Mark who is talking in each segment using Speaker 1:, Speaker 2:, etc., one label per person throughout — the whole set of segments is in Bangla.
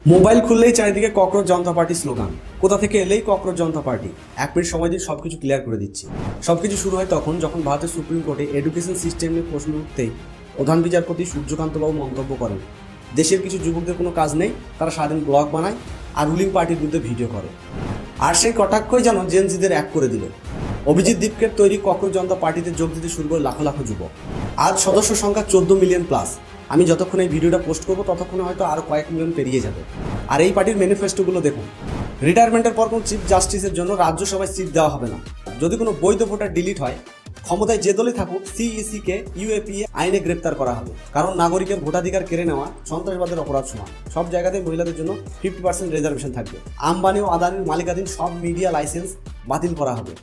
Speaker 1: মোবাইল খুললেই চারিদিকে ককরোচ জনতা পার্টি স্লোগান। কোথা থেকে এলেই ককরোচ জনতা পার্টি। 1 মিনিট সময় দিয়ে সবকিছু ক্লিয়ার করে দিচ্ছি। সবকিছু শুরু হয় তখন যখন ভারতের সুপ্রিম কোর্টে এডুকেশন সিস্টেম নিয়ে প্রশ্ন উঠতেই প্রধান বিচারপতি সূর্যকান্তবাবু মন্তব্য করেন, দেশের কিছু যুবকদের কোনো কাজ নেই, তারা সারাদিন ব্লগ বানায় আর রুলিং পার্টির বিরুদ্ধে ভিডিও করে। আর সেই কটাক্ষই যেন জেনজিদের এক করে দিল। অভিজিৎ দীপকের তৈরি ককরোচ জনতা পার্টিতে যোগ দিতে শুরু করে লাখো লাখো যুবক। আজ সদস্য সংখ্যা 14 মিলিয়ন প্লাস। আমি যতক্ষণ এই ভিডিওটা পোস্ট করবো ততক্ষণে হয়তো আরও কয়েক মিলিয়ন পেরিয়ে যাবে। আর এই পার্টির ম্যানিফেস্টোগুলো দেখুন। রিটায়ারমেন্টের পর কোনো চিফ জাস্টিসের জন্য রাজ্যসভায় সিট দেওয়া হবে না। যদি কোনো বৈধ ভোটার ডিলিট হয়, ক্ষমতায় যে দলই থাকুক, সিইসিকে ইউএপিএ আইনে গ্রেপ্তার করা হবে। কারণ নাগরিকের ভোটাধিকার কেড়ে নেওয়া সন্ত্রাসবাদের অপরাধ সমান। সব জায়গাতে মহিলাদের জন্য 50% রিজার্ভেশন থাকবে। আম্বানি ও আদানির মালিকাধীন সব মিডিয়া লাইসেন্স বাতিল করা হবে।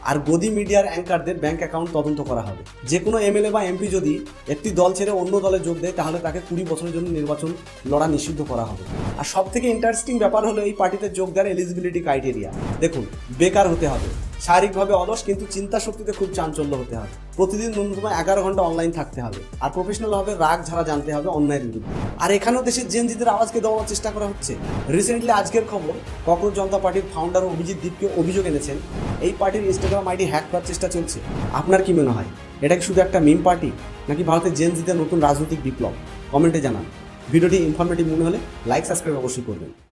Speaker 1: আর গদি মিডিয়ার অ্যাঙ্কারদের ব্যাংক অ্যাকাউন্ট তদন্ত করা হবে। যে কোনো এমএলএ বা এমপি যদি একটি দল ছেড়ে অন্য দলে যোগ দেয়, তাহলে তাকে 20 বছরের জন্য নির্বাচন লড়া নিষিদ্ধ করা হবে। আর সব থেকে ইন্টারেস্টিং ব্যাপার হলো এই পার্টিতে যোগ দেওয়ার এলিজিবিলিটি ক্রাইটেরিয়া। দেখুন, বেকার হতে হবে, শারীরিকভাবে অলস কিন্তু চিন্তা শক্তিতে খুব চাঞ্চল্য হতে হবে, প্রতিদিন ন্যূনতম 11 ঘন্টা অনলাইন থাকতে হবে, আর প্রফেশনাল হবে রাগ ঝাড়া জানতে হবে অন্যায়ের বিরুদ্ধে। আর এখানেও দেশের জেনজিদের আওয়াজকে দেওয়ার চেষ্টা করা হচ্ছে। রিসেন্টলি আজকের খবর, ককরোচ জনতা পার্টির ফাউন্ডার অভিজিৎ দীপকে অভিযোগ এনেছেন এই পার্টির ইনস্টাগ্রাম আইডি হ্যাক করার চেষ্টা চলছে। আপনার কি মনে হয়, এটা কি শুধু একটা মিম পার্টি, নাকি ভারতের জেনজিদের নতুন রাজনৈতিক বিপ্লব? কমেন্টে জানান। ভিডিওটি ইনফরমেটিভ মনে হলে লাইক সাবস্ক্রাইব অবশ্যই করবেন।